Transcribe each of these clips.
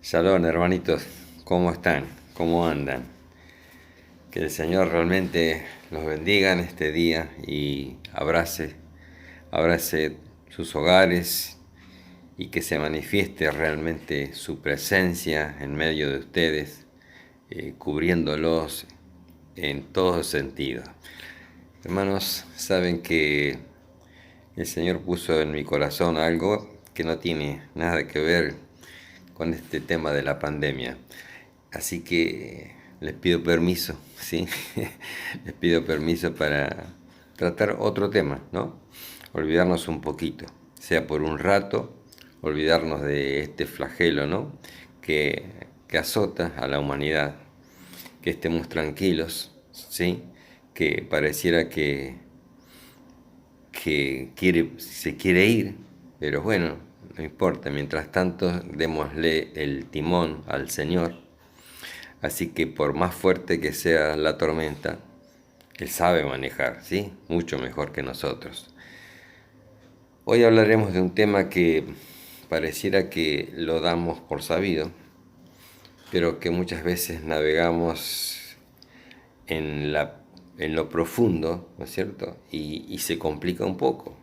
Shalom, hermanitos, ¿cómo están? ¿Cómo andan? Que el Señor realmente los bendiga en este día y abrace sus hogares y que se manifieste realmente su presencia en medio de ustedes, cubriéndolos en todo sentido. Hermanos, saben que el Señor puso en mi corazón algo que no tiene nada que ver con este tema de la pandemia. Así que les pido permiso, ¿sí? Les pido permiso para tratar otro tema, ¿no? Olvidarnos un poquito, sea por un rato, olvidarnos de este flagelo, ¿no? Que azota a la humanidad, que estemos tranquilos, ¿sí? Que pareciera que se quiere ir, pero bueno, no importa, mientras tanto démosle el timón al Señor. Así que por más fuerte que sea la tormenta, Él sabe manejar, ¿sí? Mucho mejor que nosotros. Hoy hablaremos de un tema que pareciera que lo damos por sabido, pero que muchas veces navegamos en lo profundo, ¿no es cierto? Y se complica un poco,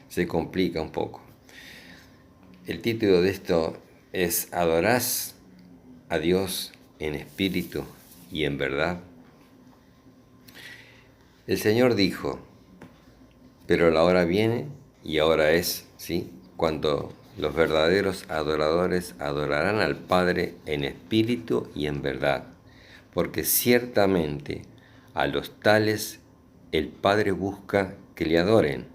se complica un poco. El título de esto es ¿Adorás a Dios en espíritu y en verdad? El Señor dijo, pero la hora viene y ahora es, ¿sí? Cuando los verdaderos adoradores adorarán al Padre en espíritu y en verdad, porque ciertamente a los tales el Padre busca que le adoren.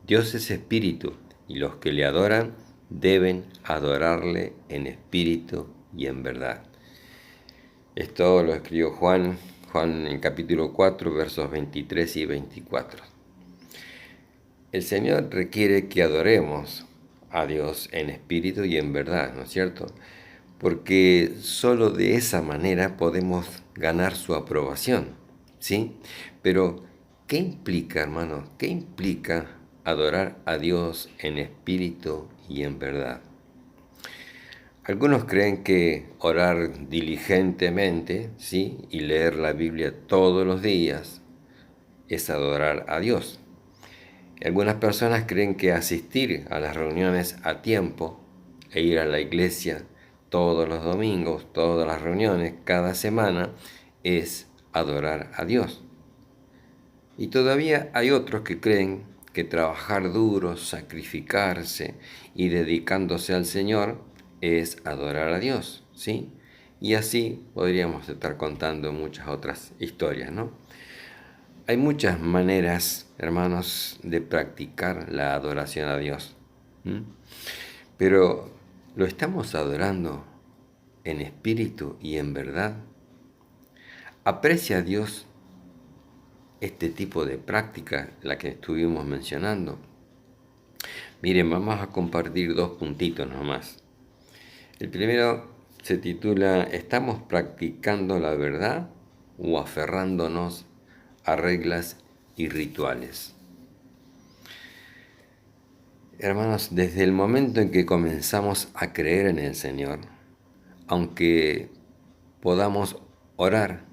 Dios es espíritu y los que le adoran deben adorarle en espíritu y en verdad. Esto lo escribió Juan en capítulo 4, versos 23 y 24. El Señor requiere que adoremos a Dios en espíritu y en verdad, ¿no es cierto? Porque solo de esa manera podemos ganar su aprobación, ¿sí? Pero, ¿qué implica, hermano? ¿Qué implica adorar a Dios en espíritu y en verdad? Algunos creen que orar diligentemente, ¿sí? Y leer la Biblia todos los días es adorar a Dios. Algunas personas creen que asistir a las reuniones a tiempo e ir a la iglesia todos los domingos, todas las reuniones, cada semana, es adorar a Dios. Y todavía hay otros que creen que trabajar duro, sacrificarse y dedicándose al Señor es adorar a Dios, ¿sí? Y así podríamos estar contando muchas otras historias, ¿no? Hay muchas maneras, hermanos, de practicar la adoración a Dios. Pero, ¿lo estamos adorando en espíritu y en verdad? ¿Aprecia Dios este tipo de práctica, la que estuvimos mencionando? Miren, vamos a compartir dos puntitos nomás. El primero se titula ¿Estamos practicando la verdad o aferrándonos a reglas y rituales? Hermanos, desde el momento en que comenzamos a creer en el Señor, aunque podamos orar,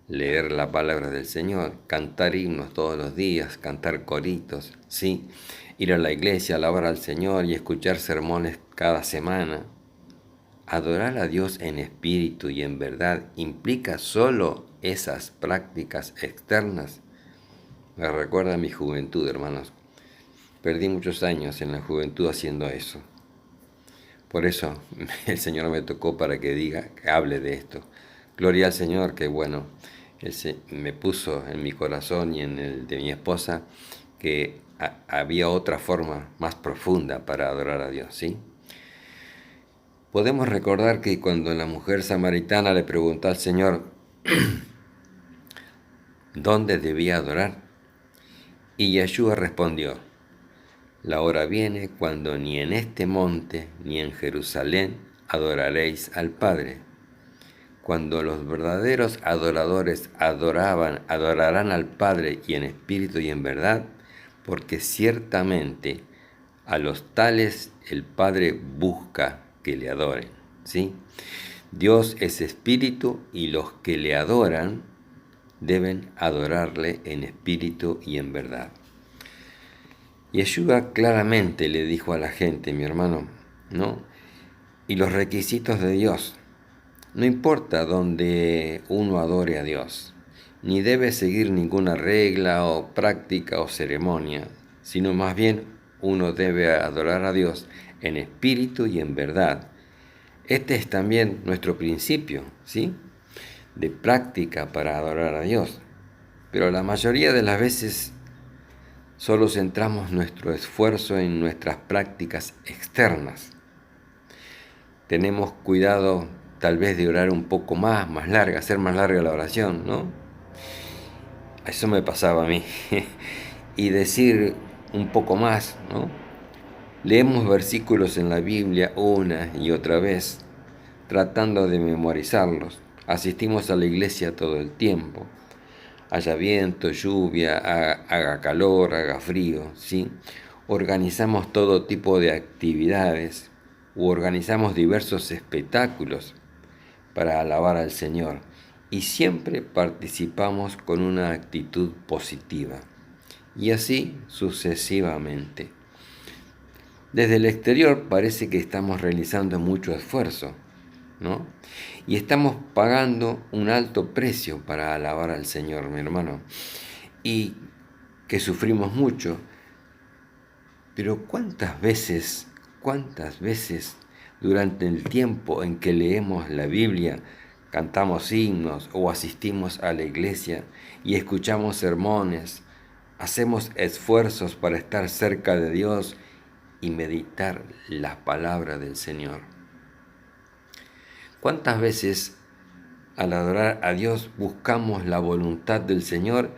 leer la palabra del Señor, cantar himnos todos los días, cantar coritos, ¿sí? Ir a la iglesia, alabar al Señor y escuchar sermones cada semana, adorar a Dios en espíritu y en verdad implica solo esas prácticas externas. Me recuerda a mi juventud, hermanos. Perdí muchos años en la juventud haciendo eso. Por eso el Señor me tocó para que hable de esto. Gloria al Señor, que bueno, Él me puso en mi corazón y en el de mi esposa que había otra forma más profunda para adorar a Dios, ¿sí? Podemos recordar que cuando la mujer samaritana le preguntó al Señor dónde debía adorar, y Yeshua respondió, la hora viene cuando ni en este monte ni en Jerusalén adoraréis al Padre. Cuando los verdaderos adoradores adorarán al Padre y en espíritu y en verdad, porque ciertamente a los tales el Padre busca que le adoren. ¿sí? Dios es espíritu y los que le adoran deben adorarle en espíritu y en verdad. Yeshua claramente le dijo a la gente, mi hermano, ¿no? Y los requisitos de Dios. No importa dónde uno adore a Dios, ni debe seguir ninguna regla o práctica o ceremonia, sino más bien uno debe adorar a Dios en espíritu y en verdad. Este es también nuestro principio, ¿sí? De práctica para adorar a Dios. Pero la mayoría de las veces solo centramos nuestro esfuerzo en nuestras prácticas externas. Tenemos cuidado tal vez de orar un poco más larga, hacer más larga la oración, ¿no? Eso me pasaba a mí. Y decir un poco más, ¿no? Leemos versículos en la Biblia una y otra vez, tratando de memorizarlos. Asistimos a la iglesia todo el tiempo. Haya viento, lluvia, haga calor, haga frío, ¿sí? Organizamos todo tipo de actividades u organizamos diversos espectáculos para alabar al Señor y siempre participamos con una actitud positiva y así sucesivamente. Desde el exterior parece que estamos realizando mucho esfuerzo, ¿no? Y estamos pagando un alto precio para alabar al Señor, mi hermano, y que sufrimos mucho. Pero cuántas veces durante el tiempo en que leemos la Biblia, cantamos himnos o asistimos a la iglesia y escuchamos sermones, hacemos esfuerzos para estar cerca de Dios y meditar las palabras del Señor. ¿Cuántas veces al adorar a Dios buscamos la voluntad del Señor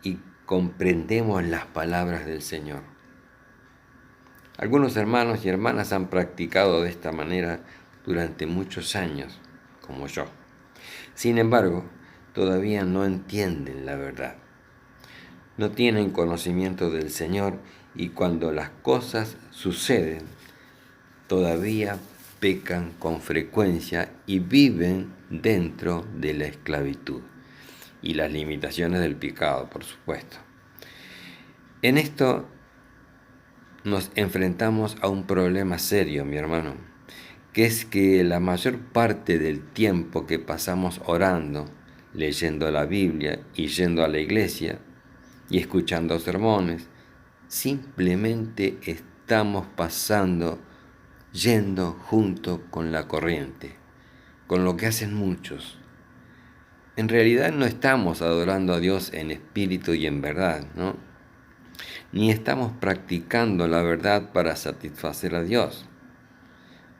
y comprendemos las palabras del Señor? Algunos hermanos y hermanas han practicado de esta manera durante muchos años, como yo. Sin embargo, todavía no entienden la verdad. No tienen conocimiento del Señor y cuando las cosas suceden, todavía pecan con frecuencia y viven dentro de la esclavitud y las limitaciones del pecado, por supuesto. En esto nos enfrentamos a un problema serio, mi hermano, que es que la mayor parte del tiempo que pasamos orando, leyendo la Biblia y yendo a la iglesia y escuchando sermones, simplemente estamos yendo junto con la corriente, con lo que hacen muchos. En realidad no estamos adorando a Dios en espíritu y en verdad, ¿no? Ni estamos practicando la verdad para satisfacer a Dios.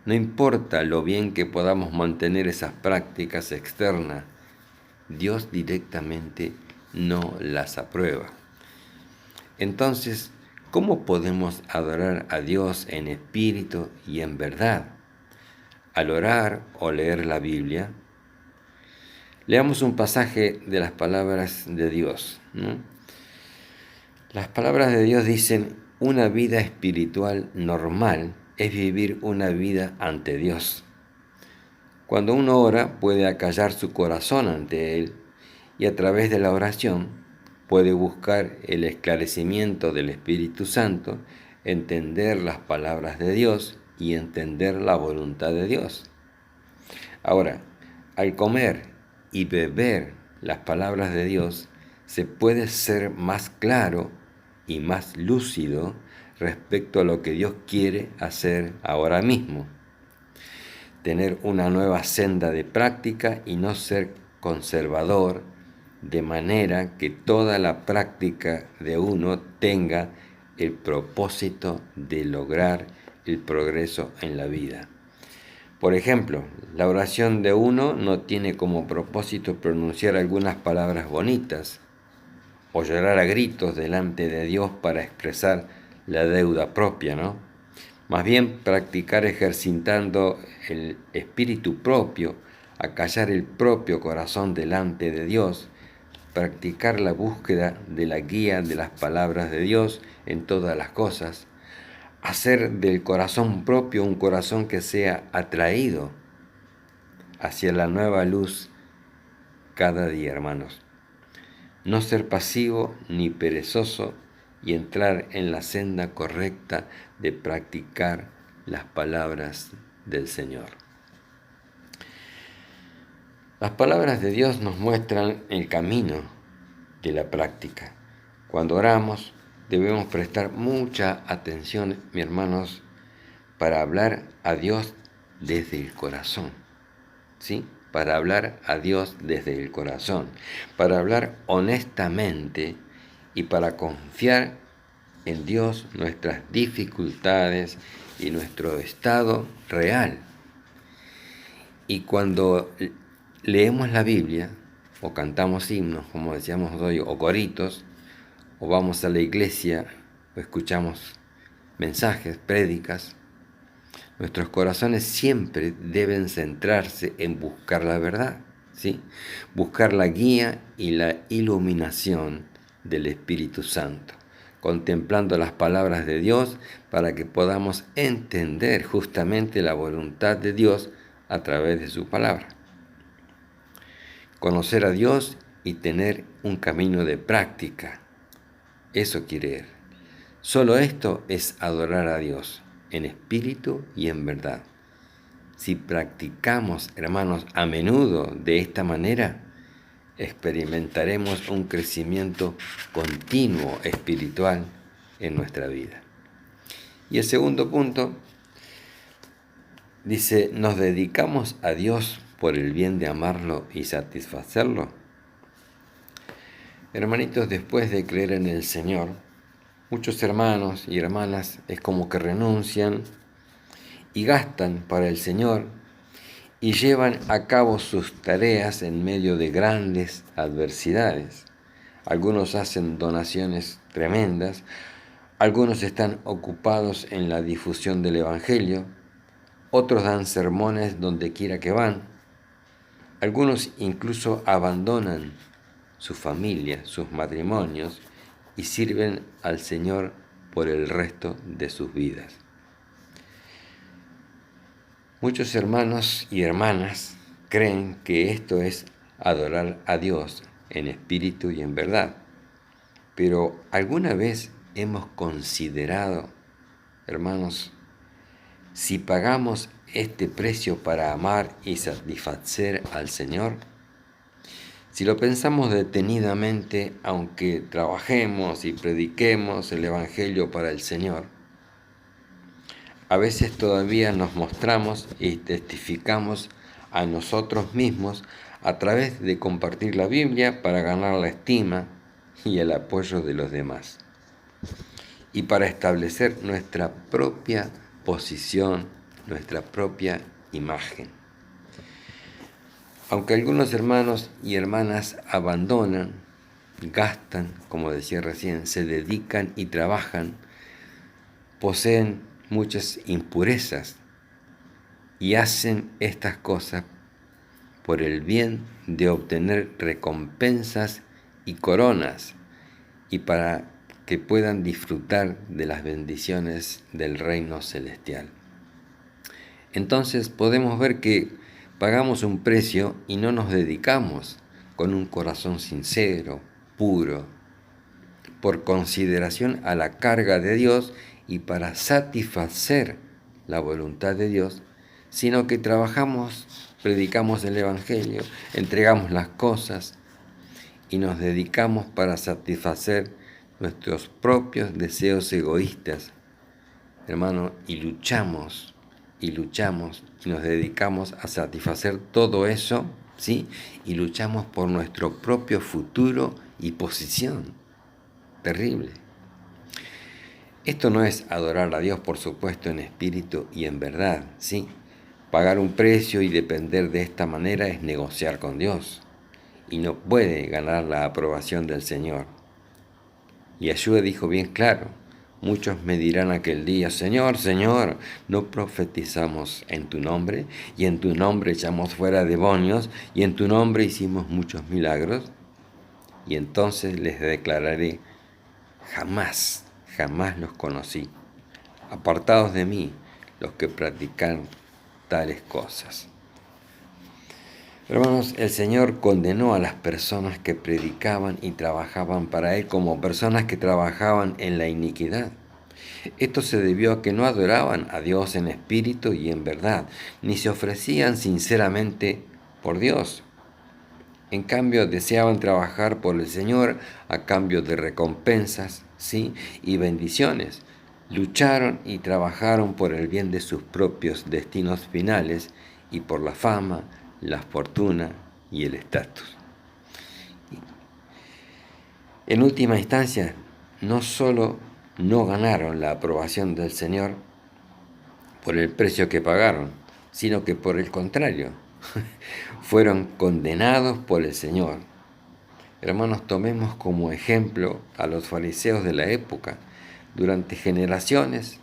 No importa lo bien que podamos mantener esas prácticas externas, Dios directamente no las aprueba. Entonces, ¿cómo podemos adorar a Dios en espíritu y en verdad? Al orar o leer la Biblia, leamos un pasaje de las palabras de Dios, ¿no? Las palabras de Dios dicen, una vida espiritual normal es vivir una vida ante Dios. Cuando uno ora, puede acallar su corazón ante Él y a través de la oración puede buscar el esclarecimiento del Espíritu Santo, entender las palabras de Dios y entender la voluntad de Dios. Ahora, al comer y beber las palabras de Dios, se puede ser más claro y más lúcido respecto a lo que Dios quiere hacer ahora mismo. Tener una nueva senda de práctica y no ser conservador, de manera que toda la práctica de uno tenga el propósito de lograr el progreso en la vida. Por ejemplo, la oración de uno no tiene como propósito pronunciar algunas palabras bonitas o llorar a gritos delante de Dios para expresar la deuda propia, ¿no? Más bien practicar ejercitando el espíritu propio, acallar el propio corazón delante de Dios, practicar la búsqueda de la guía de las palabras de Dios en todas las cosas, hacer del corazón propio un corazón que sea atraído hacia la nueva luz cada día, hermanos. No ser pasivo ni perezoso y entrar en la senda correcta de practicar las palabras del Señor. Las palabras de Dios nos muestran el camino de la práctica. Cuando oramos, debemos prestar mucha atención, mis hermanos, para hablar a Dios desde el corazón, ¿sí? Para hablar a Dios desde el corazón, para hablar honestamente y para confiar en Dios nuestras dificultades y nuestro estado real. Y cuando leemos la Biblia, o cantamos himnos, como decíamos hoy, o coritos, o vamos a la iglesia, o escuchamos mensajes, prédicas, nuestros corazones siempre deben centrarse en buscar la verdad, ¿sí? Buscar la guía y la iluminación del Espíritu Santo, contemplando las palabras de Dios para que podamos entender justamente la voluntad de Dios a través de su palabra. Conocer a Dios y tener un camino de práctica. Eso quiere Él. Solo esto es adorar a Dios en espíritu y en verdad. Si practicamos, hermanos, a menudo de esta manera, experimentaremos un crecimiento continuo espiritual en nuestra vida. Y el segundo punto dice, ¿nos dedicamos a Dios por el bien de amarlo y satisfacerlo? Hermanitos, después de creer en el Señor, muchos hermanos y hermanas es como que renuncian y gastan para el Señor y llevan a cabo sus tareas en medio de grandes adversidades. Algunos hacen donaciones tremendas, algunos están ocupados en la difusión del Evangelio, otros dan sermones donde quiera que van, algunos incluso abandonan su familia, sus matrimonios y sirven al Señor por el resto de sus vidas. Muchos hermanos y hermanas creen que esto es adorar a Dios en espíritu y en verdad. Pero ¿alguna vez hemos considerado, hermanos, si pagamos este precio para amar y satisfacer al Señor? Si lo pensamos detenidamente, aunque trabajemos y prediquemos el Evangelio para el Señor, a veces todavía nos mostramos y testificamos a nosotros mismos a través de compartir la Biblia para ganar la estima y el apoyo de los demás, y para establecer nuestra propia posición, nuestra propia imagen. Aunque algunos hermanos y hermanas abandonan, gastan, como decía recién, se dedican y trabajan, poseen muchas impurezas y hacen estas cosas por el bien de obtener recompensas y coronas y para que puedan disfrutar de las bendiciones del reino celestial. Entonces podemos ver que pagamos un precio y no nos dedicamos con un corazón sincero, puro, por consideración a la carga de Dios y para satisfacer la voluntad de Dios, sino que trabajamos, predicamos el Evangelio, entregamos las cosas y nos dedicamos para satisfacer nuestros propios deseos egoístas, hermano, y luchamos y nos dedicamos a satisfacer todo eso, ¿sí? Y luchamos por nuestro propio futuro y posición. Terrible. Esto no es adorar a Dios, por supuesto, en espíritu y en verdad, ¿sí? Pagar un precio y depender de esta manera es negociar con Dios y no puede ganar la aprobación del Señor. Y Yeshua dijo bien claro, muchos me dirán aquel día, Señor, Señor, ¿no profetizamos en tu nombre? Y en tu nombre echamos fuera demonios y en tu nombre hicimos muchos milagros. Y entonces les declararé, jamás los conocí. Apartados de mí, los que practican tales cosas. Hermanos, el Señor condenó a las personas que predicaban y trabajaban para Él como personas que trabajaban en la iniquidad. Esto se debió a que no adoraban a Dios en espíritu y en verdad, ni se ofrecían sinceramente por Dios. En cambio, deseaban trabajar por el Señor a cambio de recompensas, ¿sí?, y bendiciones. Lucharon y trabajaron por el bien de sus propios destinos finales y por la fama, la fortuna y el estatus. En última instancia, no solo no ganaron la aprobación del Señor por el precio que pagaron, sino que por el contrario, fueron condenados por el Señor. Hermanos, tomemos como ejemplo a los fariseos de la época. Durante generaciones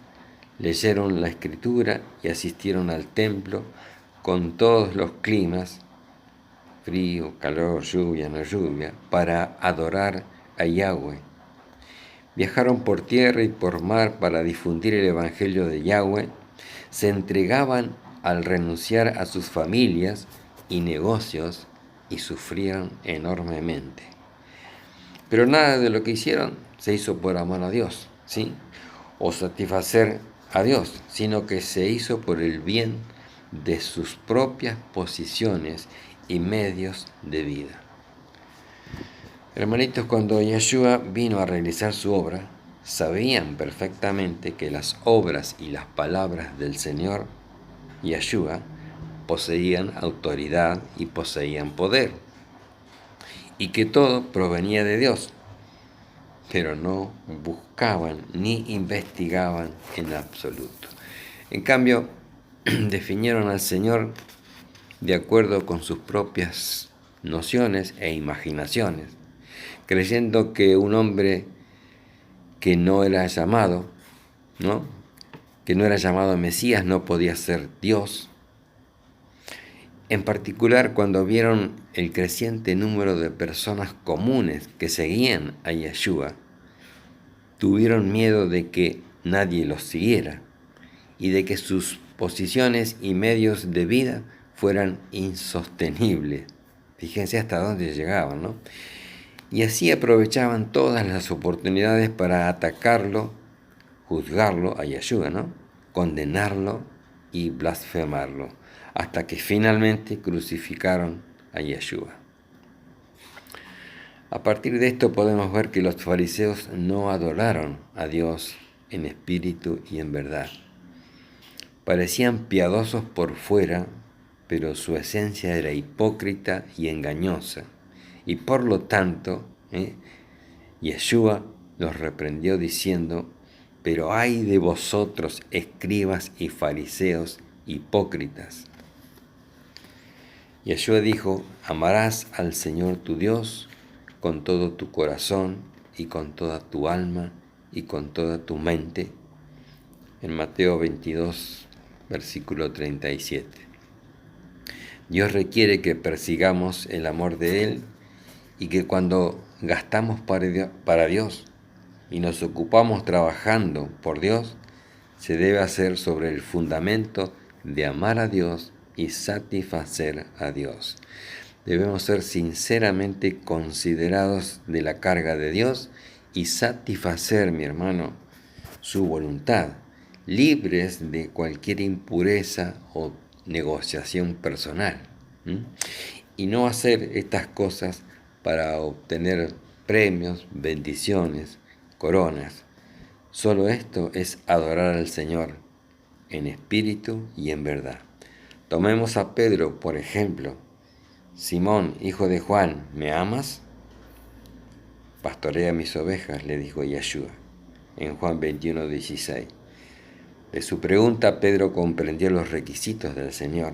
leyeron la Escritura y asistieron al templo con todos los climas, frío, calor, lluvia, no lluvia, para adorar a Yahweh. Viajaron por tierra y por mar para difundir el Evangelio de Yahweh. Se entregaban al renunciar a sus familias y negocios y sufrieron enormemente. Pero nada de lo que hicieron se hizo por amor a Dios, ¿sí?, o satisfacer a Dios, sino que se hizo por el bien de sus propias posiciones y medios de vida. Hermanitos, cuando Yeshua vino a realizar su obra, sabían perfectamente que las obras y las palabras del Señor Yeshua poseían autoridad y poseían poder, y que todo provenía de Dios, pero no buscaban ni investigaban en absoluto. En cambio, definieron al Señor de acuerdo con sus propias nociones e imaginaciones, creyendo que un hombre que no era llamado, que no era llamado Mesías, no podía ser Dios. En particular, cuando vieron el creciente número de personas comunes que seguían a Yeshua, tuvieron miedo de que nadie los siguiera y de que sus posiciones y medios de vida fueran insostenibles. Fíjense hasta dónde llegaban, ¿no? Y así aprovechaban todas las oportunidades para atacarlo, juzgarlo a Yeshua, ¿no?, condenarlo y blasfemarlo, hasta que finalmente crucificaron a Yeshua. A partir de esto podemos ver que los fariseos no adoraron a Dios en espíritu y en verdad. Parecían piadosos por fuera, pero su esencia era hipócrita y engañosa. Y por lo tanto, Yeshua los reprendió diciendo: pero ay de vosotros, escribas y fariseos hipócritas. Yeshua dijo: amarás al Señor tu Dios con todo tu corazón y con toda tu alma y con toda tu mente. En Mateo 22, versículo 37. Dios requiere que persigamos el amor de Él y que cuando gastamos para Dios y nos ocupamos trabajando por Dios, se debe hacer sobre el fundamento de amar a Dios y satisfacer a Dios. Debemos ser sinceramente considerados de la carga de Dios y satisfacer, mi hermano, su voluntad, libres de cualquier impureza o negociación personal. Y no hacer estas cosas para obtener premios, bendiciones, coronas. Solo esto es adorar al Señor en espíritu y en verdad. Tomemos a Pedro, por ejemplo. Simón, hijo de Juan, ¿me amas? Pastorea mis ovejas, le dijo Yeshua, en Juan 21:16. De su pregunta, Pedro comprendió los requisitos del Señor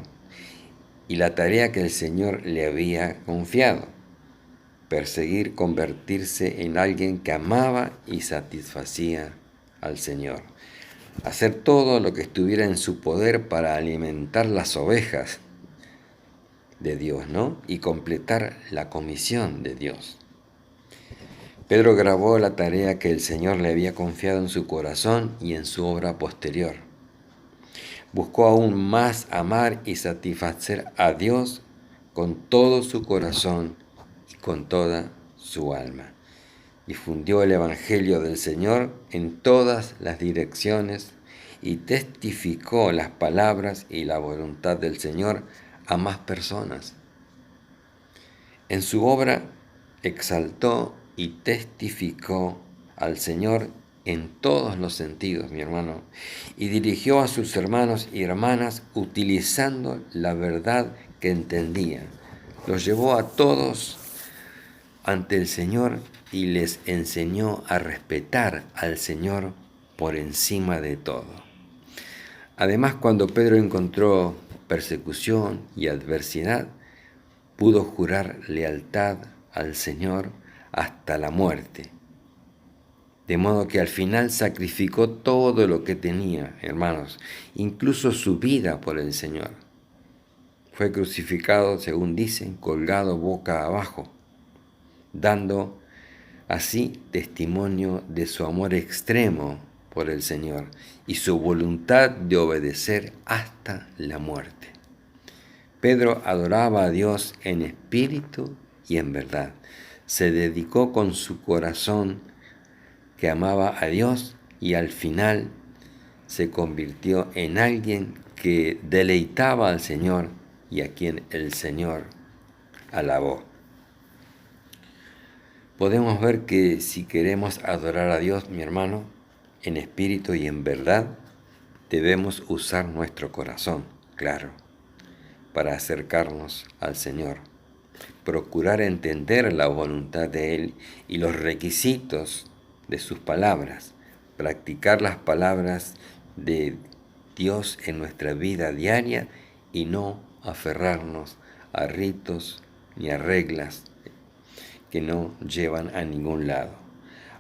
y la tarea que el Señor le había confiado: perseguir, convertirse en alguien que amaba y satisfacía al Señor, hacer todo lo que estuviera en su poder para alimentar las ovejas de Dios, ¿no?, y completar la comisión de Dios. Pedro grabó la tarea que el Señor le había confiado en su corazón y en su obra posterior. Buscó aún más amar y satisfacer a Dios con todo su corazón y con toda su alma. Difundió el Evangelio del Señor en todas las direcciones y testificó las palabras y la voluntad del Señor a más personas. En su obra exaltó y testificó al Señor en todos los sentidos, mi hermano, y dirigió a sus hermanos y hermanas utilizando la verdad que entendía. Los llevó a todos ante el Señor y les enseñó a respetar al Señor por encima de todo. Además, cuando Pedro encontró persecución y adversidad, pudo jurar lealtad al Señor hasta la muerte. De modo que al final sacrificó todo lo que tenía, hermanos, incluso su vida por el Señor. Fue crucificado, según dicen, colgado boca abajo, dando así testimonio de su amor extremo por el Señor y su voluntad de obedecer hasta la muerte. Pedro adoraba a Dios en espíritu y en verdad. Se dedicó con su corazón que amaba a Dios y al final se convirtió en alguien que deleitaba al Señor y a quien el Señor alabó. Podemos ver que si queremos adorar a Dios, mi hermano, en espíritu y en verdad, debemos usar nuestro corazón, claro, para acercarnos al Señor. Procurar entender la voluntad de Él y los requisitos de sus palabras. Practicar las palabras de Dios en nuestra vida diaria y no aferrarnos a ritos ni a reglas que no llevan a ningún lado.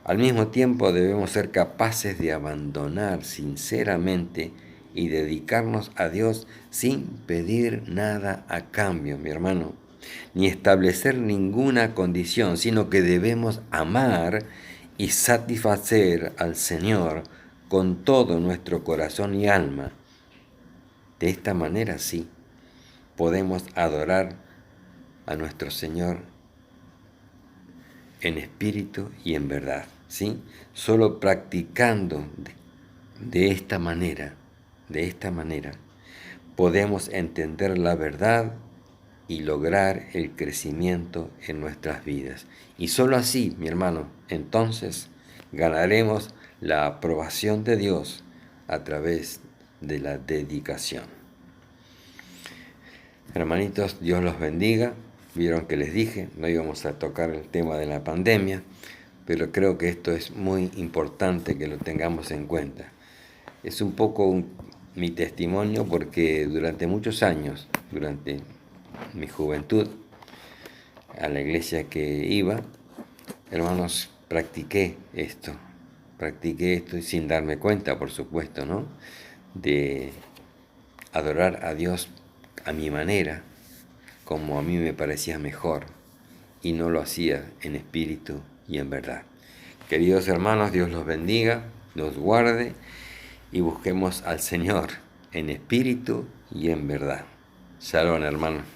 Al mismo tiempo debemos ser capaces de abandonar sinceramente y dedicarnos a Dios sin pedir nada a cambio, mi hermano, ni establecer ninguna condición, sino que debemos amar y satisfacer al Señor con todo nuestro corazón y alma. De esta manera sí, podemos adorar a nuestro Señor en espíritu y en verdad, ¿sí? Solo practicando de esta manera, podemos entender la verdad y lograr el crecimiento en nuestras vidas. Y solo así, mi hermano, entonces ganaremos la aprobación de Dios a través de la dedicación. Hermanitos, Dios los bendiga. Vieron que les dije, no íbamos a tocar el tema de la pandemia, pero creo que esto es muy importante que lo tengamos en cuenta. Es un poco mi testimonio porque durante muchos años, durante mi juventud, a la iglesia que iba, hermanos, practiqué esto y sin darme cuenta, por supuesto, ¿no? De adorar a Dios a mi manera, como a mí me parecía mejor, y no lo hacía en espíritu y en verdad. Queridos hermanos, Dios los bendiga, los guarde, y busquemos al Señor en espíritu y en verdad. Shalom, hermano.